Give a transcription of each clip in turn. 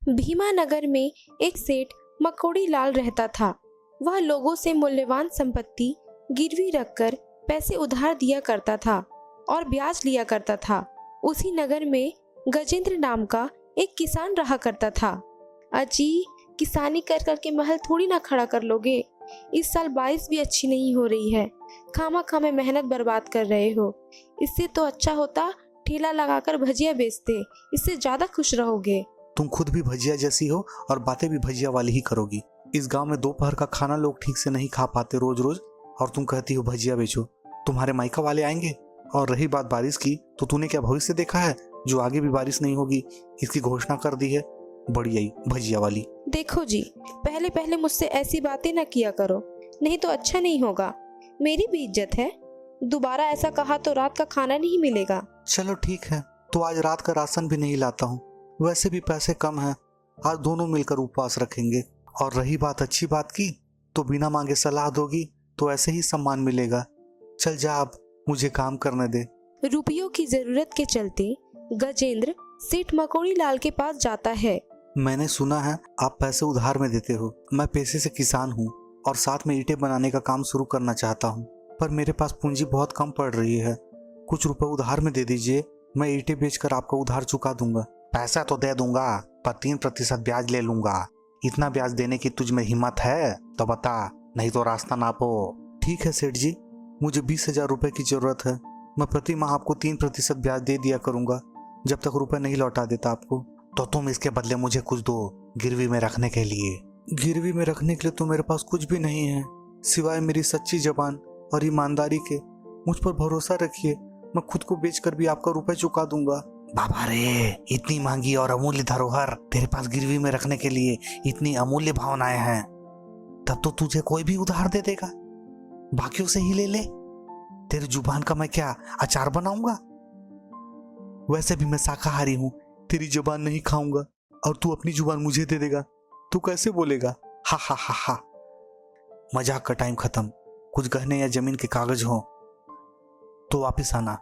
भीमानगर में एक सेठ मकोड़ी लाल रहता था। वह लोगों से मूल्यवान संपत्ति गिरवी रखकर पैसे उधार दिया करता था और ब्याज लिया करता था। उसी नगर में गजेंद्र नाम का एक किसान रहा करता था। अजी, किसानी कर कर के महल थोड़ी ना खड़ा कर लोगे। इस साल बारिश भी अच्छी नहीं हो रही है। खामा में मेहनत बर्बाद कर रहे हो। इससे तो अच्छा होता ठेला लगाकर भजिया बेचते, इससे ज्यादा खुश रहोगे। तुम खुद भी भजिया जैसी हो और बातें भी भजिया वाली ही करोगी। इस गांव में दोपहर का खाना लोग ठीक से नहीं खा पाते रोज रोज, और तुम कहती हो भजिया बेचो। तुम्हारे मायका वाले आएंगे। और रही बात बारिश की, तो तूने क्या भविष्य देखा है जो आगे भी बारिश नहीं होगी? इसकी घोषणा कर दी है, बड़ी आई भजिया वाली। देखो जी, पहले पहले मुझसे ऐसी बातें ना किया करो, नहीं तो अच्छा नहीं होगा। मेरी भी इज्जत है। दोबारा ऐसा कहा तो रात का खाना नहीं मिलेगा। चलो ठीक है, तो आज रात का राशन भी नहीं लाता हूँ। वैसे भी पैसे कम हैं, आज दोनों मिलकर उपवास रखेंगे। और रही बात अच्छी बात की, तो बिना मांगे सलाह दोगी तो ऐसे ही सम्मान मिलेगा। चल जा, अब मुझे काम करने दे। रुपयों की जरूरत के चलते गजेंद्र सेठ मकोड़ी लाल के पास जाता है। मैंने सुना है आप पैसे उधार में देते हो। मैं पेशे से किसान हूँ और साथ में ईंटें बनाने का काम शुरू करना चाहता हूँ, पर मेरे पास पूंजी बहुत कम पड़ रही है। कुछ रुपए उधार में दे दीजिए, मैं ईंटें बेचकर आपका उधार चुका दूंगा। पैसा तो दे दूंगा, पर 3% ब्याज ले लूंगा। इतना ब्याज देने की तुझ में हिम्मत है तो बता, नहीं तो रास्ता नापो। ठीक है सेठ जी, मुझे 20,000 रुपए की जरूरत है। मैं प्रति माह आपको 3% ब्याज दे दिया करूंगा जब तक रुपए नहीं लौटा देता आपको। तो तुम इसके बदले मुझे कुछ दो गिरवी में रखने के लिए। गिरवी में रखने के लिए तो मेरे पास कुछ भी नहीं है, सिवाय मेरी सच्ची जबान और ईमानदारी के। मुझ पर भरोसा रखिए, मैं खुद को बेचकर भी आपका रुपए चुका दूंगा। बाबा रे, इतनी महंगी और अमूल्य धरोहर तेरे पास गिरवी में रखने के लिए इतनी अमूल्य भावनाएं हैं, तब तो तुझे कोई भी उधार दे देगा। बाकियों से ही ले ले। तेरी जुबान का मैं क्या अचार बनाऊंगा? वैसे भी मैं शाकाहारी हूँ, तेरी जुबान नहीं खाऊंगा और तू अपनी जुबान मुझे दे देगा। तू कैसे बोलेगा? हा हा हा हा। मजाक का टाइम खत्म। कुछ गहने या जमीन के कागज हो तो वापिस आना,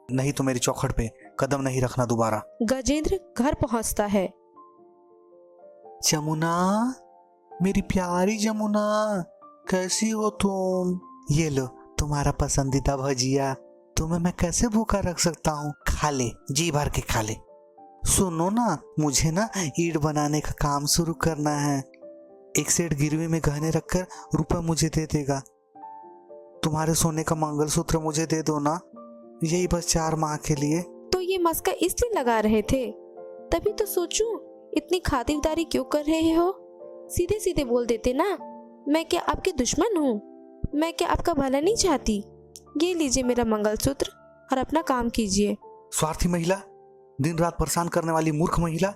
नहीं तो मेरी चौखट पे कदम नहीं रखना दोबारा। गजेंद्र घर पहुंचता है। जमुना, मेरी प्यारी जमुना, कैसी हो तुम? ये लो तुम्हारा पसंदीदा भजिया। तुम्हें मैं कैसे भूखा रख सकता हूँ? खा ले, जी भर के खा ले। सुनो ना, मुझे ना ईंट बनाने का काम शुरू करना है। एक सेठ गिरवी में गहने रखकर रुपए मुझे दे देगा। तुम्हारे सोने का मंगलसूत्र मुझे दे दो ना, यही बस 4 माह के लिए। तो ये मस्का इसलिए लगा रहे थे? तभी तो सोचूं, इतनी खातिरदारी क्यों कर रहे हो? सीधे सीधे बोल देते ना। मैं क्या आपके दुश्मन हूँ? मैं क्या आपका भला नहीं चाहती? ये लीजिए मेरा मंगलसूत्र और अपना काम कीजिए। स्वार्थी महिला, दिन रात परेशान करने वाली मूर्ख महिला।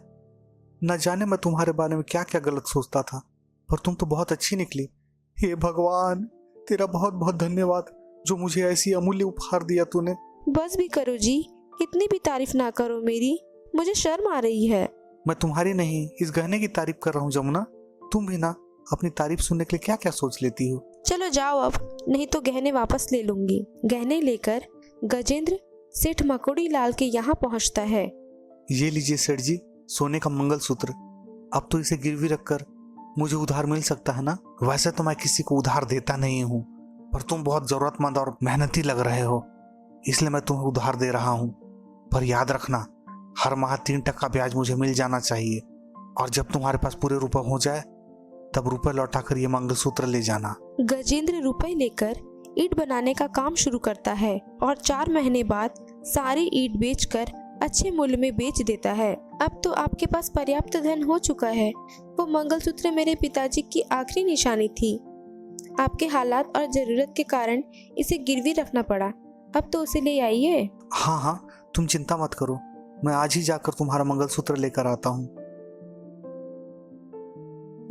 न जाने मैं तुम्हारे बारे में क्या क्या गलत सोचता था, पर तुम तो बहुत अच्छी निकली। हे भगवान, तेरा बहुत बहुत धन्यवाद जो मुझे ऐसी अमूल्य उपहार दिया तूने। बस भी करो जी, इतनी भी तारीफ ना करो मेरी, मुझे शर्म आ रही है। मैं तुम्हारी नहीं, इस गहने की तारीफ कर रहा हूँ जमुना। तुम भी ना अपनी तारीफ सुनने के लिए क्या क्या सोच लेती हो। चलो जाओ अब, नहीं तो गहने वापस ले लूंगी। गहने लेकर गजेंद्र सेठ मकोड़ी लाल के यहाँ पहुँचता है। ये लीजिए सेठ जी, सोने का मंगलसूत्र। अब तो इसे गिरवी रखकर मुझे उधार मिल सकता है ना? वैसे तो मैं किसी को उधार देता नहीं हूँ, पर तुम बहुत जरूरतमंद और मेहनती लग रहे हो, इसलिए मैं तुम्हें उधार दे रहा हूँ। पर याद रखना, हर माह 3% ब्याज मुझे मिल जाना चाहिए। और जब तुम्हारे पास पूरे रुपए हो जाए, तब रुपए लौटाकर ये मंगलसूत्र ले जाना। गजेंद्र रुपए लेकर ईंट बनाने का काम शुरू करता है और 4 महीने बाद सारी ईंट बेचकर अच्छे मूल्य में बेच देता है। अब तो आपके पास पर्याप्त धन हो चुका है। वो मंगलसूत्र मेरे पिताजी की आखिरी निशानी थी। आपके हालात और जरूरत के कारण इसे गिरवी रखना पड़ा। अब तो उसे ले आइए। हाँ हाँ, तुम चिंता मत करो, मैं आज ही जाकर तुम्हारा मंगलसूत्र लेकर आता हूँ।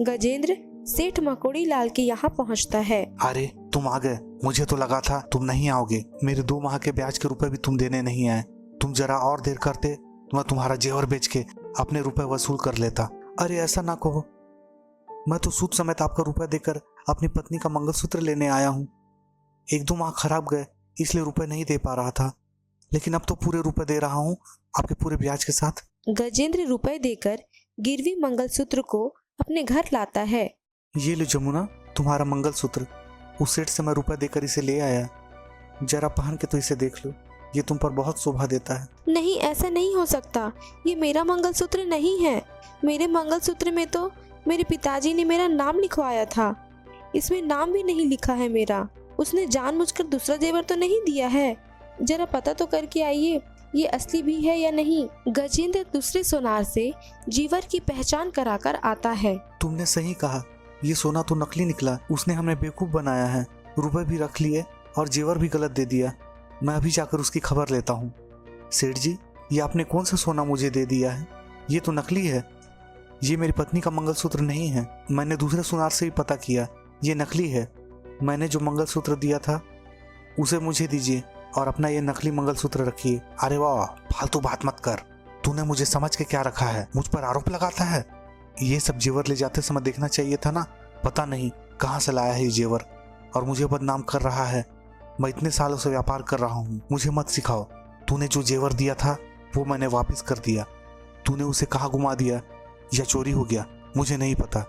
गजेंद्र सेठ मकोड़ी लाल के यहाँ पहुँचता है। अरे तुम आ गए, मुझे तो लगा था तुम नहीं आओगे। मेरे 2 माह के ब्याज के रुपए भी तुम देने नहीं आए। तुम जरा और देर करते तो मैं तुम्हारा जेवर बेच के अपने रुपए वसूल कर लेता। अरे ऐसा ना कहो, मैं तो सूद समेत आपका रुपए देकर अपनी पत्नी का मंगलसूत्र लेने आया हूँ। 1-2 माह खराब गए, इसलिए रुपए नहीं दे पा रहा था, लेकिन अब तो पूरे रुपए दे रहा हूँ आपके पूरे ब्याज के साथ। गजेंद्र रुपए देकर गिरवी मंगलसूत्र को अपने घर लाता है। ये लो जमुना, तुम्हारा मंगलसूत्र। उस सेठ से मैं रुपए देकर इसे ले आया। जरा पहन के तो इसे देख लो, ये तुम पर बहुत शोभा देता है। नहीं, ऐसा नहीं हो सकता। ये मेरा मंगलसूत्र नहीं है। मेरे मंगलसूत्र में तो मेरे पिताजी ने मेरा नाम लिखवाया था। इसमें नाम भी नहीं लिखा है मेरा। उसने जानबूझकर दूसरा जेवर तो नहीं दिया है। जरा पता तो करके आइए ये असली भी है या नहीं। गजेंद्र दूसरे सोनार से जीवर की पहचान कराकर आता है। तुमने सही कहा, ये सोना तो नकली निकला। उसने हमें बेवकूफ बनाया है। रुपए भी रख लिए और जेवर भी गलत दे दिया। मैं अभी जाकर उसकी खबर लेता हूँ। सेठ जी, ये आपने कौन सा सोना मुझे दे दिया है? ये तो नकली है। ये मेरी पत्नी का मंगलसूत्र नहीं है। मैंने दूसरे सोनार से भी पता किया, ये नकली है। मैंने जो मंगलसूत्र दिया था उसे मुझे दीजिए और अपना ये नकली मंगलसूत्र रखिए। अरे वाह, फालतू बात मत कर। तूने मुझे समझ के क्या रखा है? मुझ पर आरोप लगाता है। ये सब जेवर ले जाते समय देखना चाहिए था ना। पता नहीं कहाँ से लाया है ये जेवर और मुझे बदनाम कर रहा है। मैं इतने सालों से व्यापार कर रहा हूँ, मुझे मत सिखाओ। तूने जो जेवर दिया था वो मैंने वापस कर दिया। तूने उसे कहाँ घुमा दिया या चोरी हो गया, मुझे नहीं पता।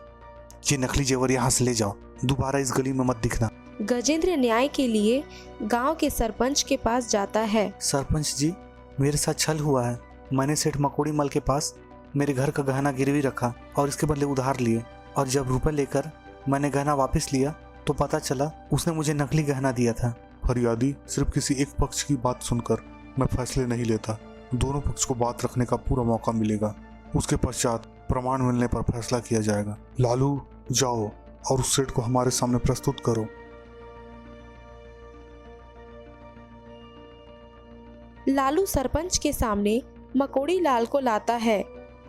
ये नकली जेवर यहाँ से ले जाओ, दोबारा इस गली में मत दिखना। गजेंद्र न्याय के लिए गांव के सरपंच के पास जाता है। सरपंच जी, मेरे साथ छल हुआ है। मैंने सेठ मकोड़ी मल के पास मेरे घर का गहना गिरवी रखा और इसके बदले उधार लिए, और जब रुपए लेकर मैंने गहना वापस लिया तो पता चला उसने मुझे नकली गहना दिया था। फरियादी, सिर्फ किसी एक पक्ष की बात सुनकर मैं फैसले नहीं लेता। दोनों पक्ष को बात रखने का पूरा मौका मिलेगा। उसके पश्चात प्रमाण मिलने पर फैसला किया जाएगा। लालू, जाओ और उस सेठ को हमारे सामने प्रस्तुत करो। लालू सरपंच के सामने मकोड़ी लाल को लाता है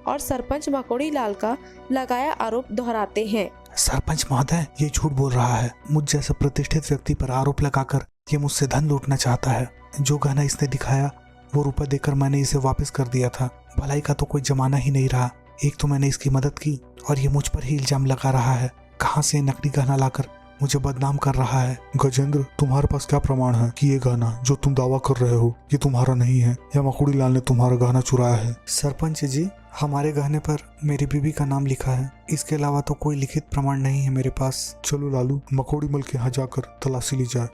और सरपंच मकोड़ी लाल का लगाया आरोप दोहराते हैं। सरपंच महोदय, ये झूठ बोल रहा है। मुझ जैसे प्रतिष्ठित व्यक्ति पर आरोप लगाकर ये मुझसे धन लूटना चाहता है। जो गहना इसने दिखाया वो रुपए देकर मैंने इसे वापस कर दिया था। भलाई का तो कोई जमाना ही नहीं रहा। एक तो मैंने इसकी मदद की और ये मुझ पर ही इल्जाम लगा रहा है। कहाँ से नकली गहना लाकर मुझे बदनाम कर रहा है। गजेंद्र, तुम्हारे पास क्या प्रमाण है कि ये गहना जो तुम दावा कर रहे हो ये तुम्हारा नहीं है या मकोड़ी लाल ने तुम्हारा गहना चुराया है? सरपंच जी, हमारे गहने पर मेरी बीवी का नाम लिखा है। इसके अलावा तो कोई लिखित प्रमाण नहीं है मेरे पास। चलो लालू, मकोड़ी मल के यहाँ जाकर तलाशी ली जाए।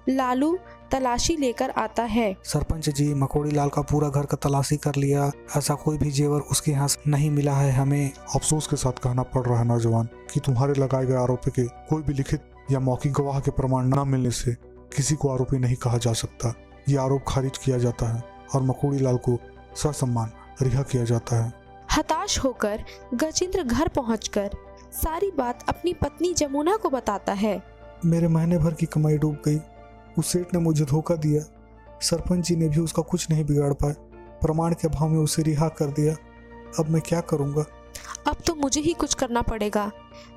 लालू तलाशी लेकर आता है। सरपंच जी, मकोड़ी लाल का पूरा घर का तलाशी कर लिया। ऐसा कोई भी जेवर उसके यहाँ नहीं मिला है हमें। अफसोस के साथ कहना पड़ रहा है नौजवान कि तुम्हारे लगाए गए आरोपी के कोई भी लिखित या मौखिक गवाह के प्रमाण न मिलने से किसी को आरोपी नहीं कहा जा सकता। ये आरोप खारिज किया जाता है और मकोड़ी लाल को ससम्मान रिहा किया जाता है। हताश होकर गजेंद्र घर पहुंचकर सारी बात अपनी पत्नी जमुना को बताता है। मेरे महीने भर की कमाई डूब गई। उस सेठ ने मुझे धोखा दिया। सरपंच जी ने भी उसका कुछ नहीं बिगाड़ पाए। प्रमाण के अभाव में उसे रिहा कर दिया। अब मैं क्या करूंगा? अब तो मुझे ही कुछ करना पड़ेगा।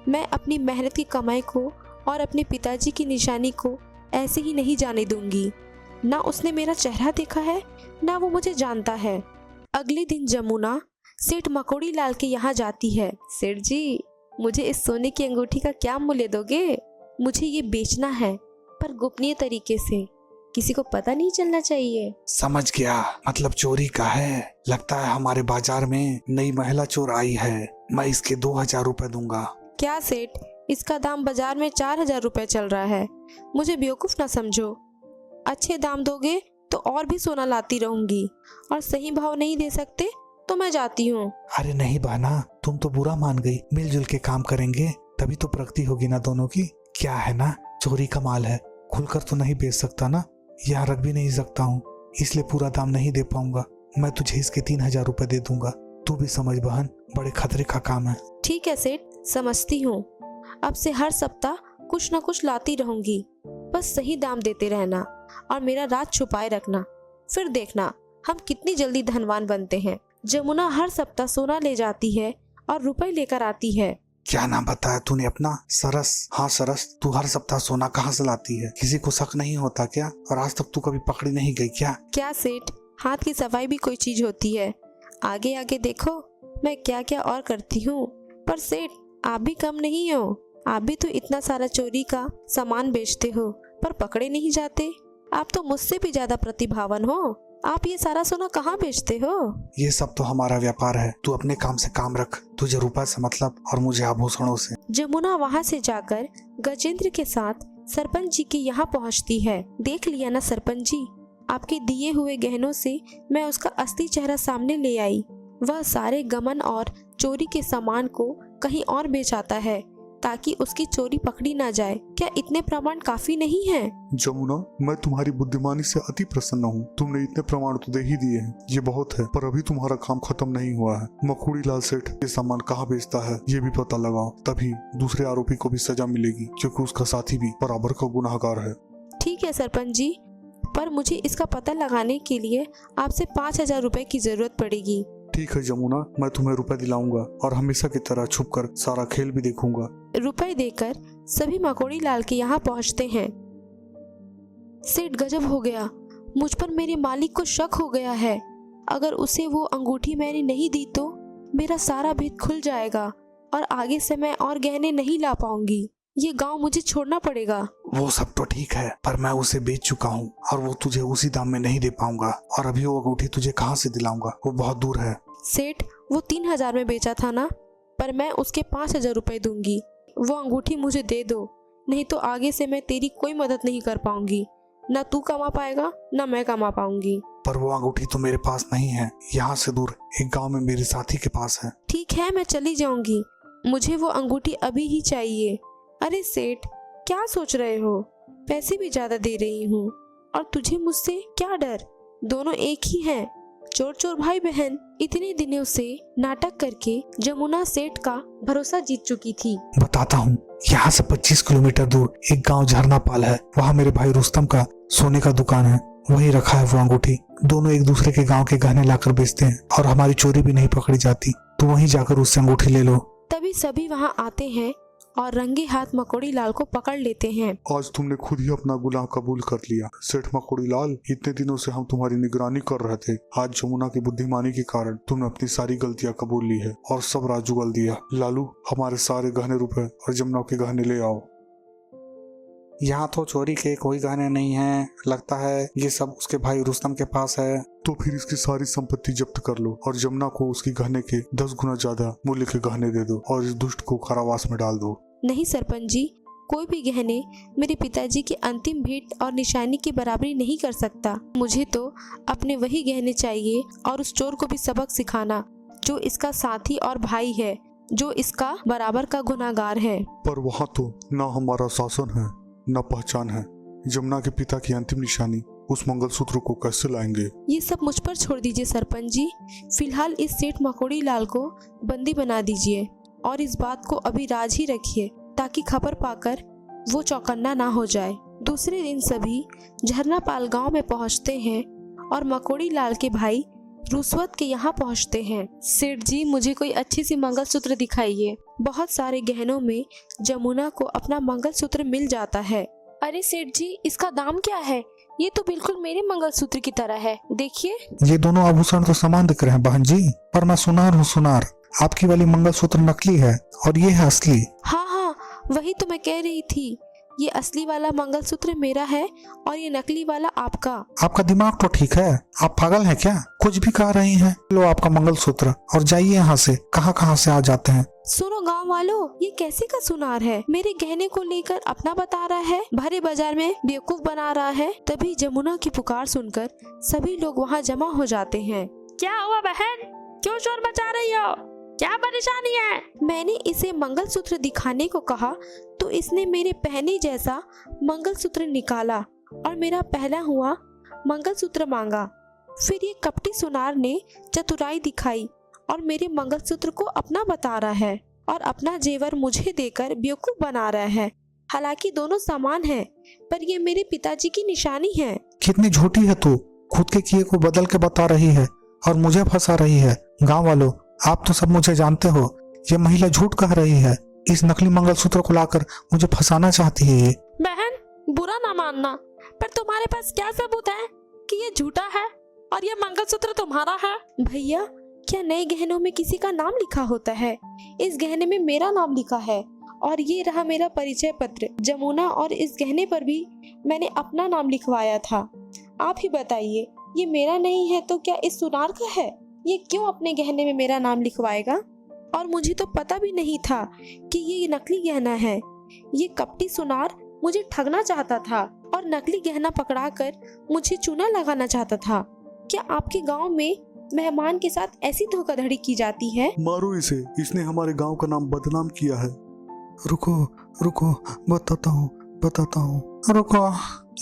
मैं अपनी मेहनत की कमाई को और अपने पिताजी की निशानी को ऐसे ही नहीं जाने दूंगी। ना उसने मेरा चेहरा देखा है, ना वो मुझे जानता है। अगले दिन जमुना सेठ मकोड़ी लाल के यहाँ जाती है। सेठ जी, मुझे इस सोने की अंगूठी का क्या मूल्य दोगे? मुझे ये बेचना है, पर गोपनीय तरीके से। किसी को पता नहीं चलना चाहिए। समझ गया, मतलब चोरी का है। लगता है हमारे बाजार में नई महिला चोर आई है। मैं इसके 2000 रुपए दूंगा। क्या सेठ, इसका दाम बाजार में 4000 रुपए चल रहा है। मुझे बेवकूफ ना समझो। अच्छे दाम दोगे तो और भी सोना लाती रहूंगी, और सही भाव नहीं दे सकते तो मैं जाती हूँ। अरे नहीं बहना, तुम तो बुरा मान गई। मिलजुल के काम करेंगे तभी तो प्रगति होगी ना दोनों की। क्या है ना, चोरी का माल है, खुलकर तो नहीं बेच सकता ना, यहाँ रख भी नहीं सकता हूँ, इसलिए पूरा दाम नहीं दे पाऊंगा। मैं तुझे इसके 3000 रुपए दे दूंगा। तू भी समझ बहन, बड़े खतरे का काम है। ठीक है सेठ, समझती हूँ। अब से हर सप्ताह कुछ न कुछ लाती रहूंगी। बस सही दाम देते रहना और मेरा राज छुपाए रखना। फिर देखना हम कितनी जल्दी धनवान बनते हैं। जमुना हर सप्ताह सोना ले जाती है और रुपए लेकर आती है। क्या नाम बताया तूने अपना? सरस। हाँ सरस, तू हर सप्ताह सोना कहाँ से लाती है? किसी को शक नहीं होता क्या? और आज तक तू कभी पकड़ी नहीं गई क्या? क्या सेठ, हाथ की सफाई भी कोई चीज होती है? आगे आगे देखो मैं क्या क्या और करती हूँ। पर सेठ, आप भी कम नहीं हो। आप भी तो इतना सारा चोरी का सामान बेचते हो पर पकड़े नहीं जाते। आप तो मुझसे भी ज्यादा प्रतिभावान हो। आप ये सारा सोना कहाँ बेचते हो? ये सब तो हमारा व्यापार है, तू अपने काम से काम रख। तुझे रुपए से मतलब और मुझे आभूषणों से। जमुना वहाँ से जाकर गजेंद्र के साथ सरपंच जी के यहाँ पहुँचती है। देख लिया ना सरपंच जी, आपके दिए हुए गहनों से मैं उसका असली चेहरा सामने ले आई। वह सारे गमन और चोरी के सामान को कहीं और बेच आता है ताकि उसकी चोरी पकड़ी ना जाए। क्या इतने प्रमाण काफी नहीं हैं? जमुना, मैं तुम्हारी बुद्धिमानी से अति प्रसन्न हूँ। तुमने इतने प्रमाण तो दे ही दिए हैं, ये बहुत है। पर अभी तुम्हारा काम खत्म नहीं हुआ है। मकुड़ी लाल सेठ ये सामान कहाँ बेचता है ये भी पता लगाओ, तभी दूसरे आरोपी को भी सजा मिलेगी, क्योंकि उसका साथी भी बराबर का गुनाहगार है। ठीक है सरपंच जी, पर मुझे इसका पता लगाने के लिए आपसे 5,000 रुपए की जरूरत पड़ेगी। ठीक है जमुना, मैं तुम्हें रुपए दिलाऊंगा और हमेशा की तरह छुपकर सारा खेल भी देखूंगा। रुपए देकर सभी मकोड़ी लाल के यहाँ पहुँचते हैं। सेठ गजब हो गया, मुझ पर मेरे मालिक को शक हो गया है। अगर उसे वो अंगूठी मैंने नहीं दी तो मेरा सारा भेद खुल जाएगा और आगे से मैं और गहने नहीं ला पाऊंगी। ये गांव मुझे छोड़ना पड़ेगा। वो सब तो ठीक है, पर मैं उसे बेच चुका हूँ और वो तुझे उसी दाम में नहीं दे पाऊंगा। और अभी वो अंगूठी तुझे कहाँ से दिलाऊंगा, वो बहुत दूर है। सेठ, वो 3,000 में बेचा था ना, पर मैं उसके 5,000 रुपए दूंगी। वो अंगूठी मुझे दे दो, नहीं तो आगे से मैं तेरी कोई मदद नहीं कर पाऊंगी। न तू कमा पाएगा न मैं कमा पाऊंगी। पर वो अंगूठी तो मेरे पास नहीं है, यहाँ से दूर एक गांव में मेरे साथी के पास है। ठीक है, मैं चली जाऊंगी, मुझे वो अंगूठी अभी ही चाहिए। अरे सेठ, क्या सोच रहे हो? पैसे भी ज्यादा दे रही हूँ और तुझे मुझसे क्या डर? दोनों एक ही हैं, चोर चोर भाई बहन। इतने दिनों से नाटक करके जमुना सेठ का भरोसा जीत चुकी थी। बताता हूँ, यहाँ से 25 किलोमीटर दूर एक गांव झरनापाल है, वहाँ मेरे भाई रुस्तम का सोने का दुकान है, वहीं रखा है वो अंगूठी। दोनों एक दूसरे के गांव के गहने लाकर बेचते हैं और हमारी चोरी भी नहीं पकड़ी जाती। तो वहीं जाकर उससे अंगूठी ले लो। तभी सभी वहाँ आते हैं और रंगे हाथ मकोड़ी लाल को पकड़ लेते हैं। आज तुमने खुद ही अपना गुनाह कबूल कर लिया। सेठ मकुड़ी लाल, इतने दिनों से हम तुम्हारी निगरानी कर रहे थे। आज जमुना की बुद्धिमानी के कारण तुमने अपनी सारी गलतियां कबूल ली है और सब राज उगल दिया। लालू, हमारे सारे गहने रुपए और जमुना के गहने ले आओ। यहाँ तो चोरी के कोई गहने नहीं है, लगता है ये सब उसके भाई रुस्तम के पास है। तो फिर इसकी सारी संपत्ति जब्त कर लो और जमुना को उसकी गहने के 10 गुना ज्यादा मूल्य के गहने दे दो और इस दुष्ट को कारावास में डाल दो। नहीं सरपंच जी, कोई भी गहने मेरे पिताजी की अंतिम भेंट और निशानी की बराबरी नहीं कर सकता। मुझे तो अपने वही गहने चाहिए और उस चोर को भी सबक सिखाना जो इसका साथी और भाई है, जो इसका बराबर का गुनाहगार है। पर वहाँ तो ना हमारा शासन है न पहचान है। जमुना के पिता की अंतिम निशानी, उस मंगलसूत्र को कैसे लाएंगे? ये सब मुझ पर छोड़ दीजिए सरपंच जी। फिलहाल इस सेठ मकोड़ी लाल को बंदी बना दीजिए और इस बात को अभी राज ही रखिए ताकि खबर पाकर वो चौकन्ना ना हो जाए। दूसरे दिन सभी झरनापाल गांव में पहुंचते हैं और मकोड़ी लाल के भाई रुस्वत के यहाँ पहुंचते हैं। सेठ जी, मुझे कोई अच्छी सी मंगलसूत्र दिखाइए। बहुत सारे गहनों में जमुना को अपना मंगलसूत्र मिल जाता है। अरे सेठ जी, इसका दाम क्या है? ये तो बिल्कुल मेरे मंगलसूत्र की तरह है, देखिए। ये दोनों आभूषण तो समान दिख रहे हैं बहन जी, पर मैं सुनार हूँ सुनार। आपकी वाली मंगलसूत्र नकली है और ये है असली। हाँ हाँ, वही तो मैं कह रही थी। ये असली वाला मंगलसूत्र मेरा है और ये नकली वाला आपका। आपका दिमाग तो ठीक है, आप पागल हैं क्या? कुछ भी कह रही हैं। लो आपका मंगलसूत्र और जाइए यहाँ से। कहाँ कहाँ से आ जाते हैं। सुनो गांव वालों, ये कैसे का सुनार है? मेरे गहने को लेकर अपना बता रहा है, भरे बाजार में बेवकूफ बना रहा है। तभी जमुना की पुकार सुनकर सभी लोग वहाँ जमा हो जाते हैं। क्या हुआ बहन, क्यों शोर मचा रही हो? क्या परेशानी है? मैंने इसे मंगलसूत्र दिखाने को कहा तो इसने मेरे पहने जैसा मंगलसूत्र निकाला और मेरा पहला हुआ मंगलसूत्र मांगा। फिर ये कपटी सुनार ने चतुराई दिखाई और मेरे मंगलसूत्र को अपना बता रहा है और अपना जेवर मुझे देकर बेवकूफ बना रहा है। हालांकि दोनों समान हैं, पर ये मेरे पिताजी की निशानी है। कितनी झूठी है तू, खुद के किए को बदल के बता रही है और मुझे फंसा रही है। गाँव वालों, आप तो सब मुझे जानते हो, ये महिला झूठ कह रही है। इस नकली मंगलसूत्र को लाकर मुझे फंसाना चाहती है। ये बहन, बुरा ना मानना, पर तुम्हारे पास क्या सबूत है कि ये झूठा है और ये मंगलसूत्र तुम्हारा है? भैया, क्या नए गहनों में किसी का नाम लिखा होता है? इस गहने में मेरा नाम लिखा है और ये रहा मेरा परिचय पत्र जमुना, और इस गहने पर भी मैंने अपना नाम लिखवाया था। आप ही बताइए, ये मेरा नहीं है तो क्या इस सुनार का है? ये क्यों अपने गहने में मेरा नाम लिखवाएगा? और मुझे तो पता भी नहीं था कि ये नकली गहना है। ये कपटी सुनार मुझे ठगना चाहता था और नकली गहना पकड़ाकर मुझे चूना लगाना चाहता था। क्या आपके गांव में मेहमान के साथ ऐसी धोखाधड़ी की जाती है? मारो इसे, इसने हमारे गांव का नाम बदनाम किया है। रुको रुको, बताता हूँ। रुको,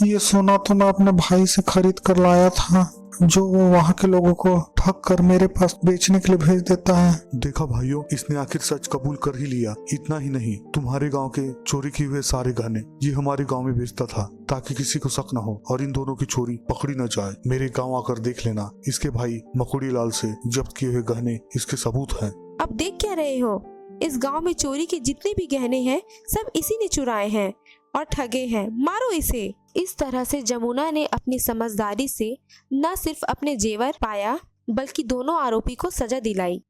ये सोना तो मैं अपने भाई से खरीद कर लाया था, जो वो वहाँ के लोगों को ठग कर मेरे पास बेचने के लिए भेज देता है। देखा भाइयों, इसने आखिर सच कबूल कर ही लिया। इतना ही नहीं, तुम्हारे गांव के चोरी किए हुए सारे गहने ये हमारे गांव में बेचता था, ताकि किसी को शक न हो और इन दोनों की चोरी पकड़ी न जाए। मेरे गांव आकर देख लेना, इसके भाई मकुड़ी लाल से जब्त किए हुए गहने इसके सबूत हैं। अब देख क्या रहे हो? इस गांव में चोरी के जितने भी गहने हैं सब इसी ने चुराए हैं और ठगे हैं। मारो इसे। इस तरह से जमुना ने अपनी समझदारी से न सिर्फ अपने जेवर पाया बल्कि दोनों आरोपी को सजा दिलाई।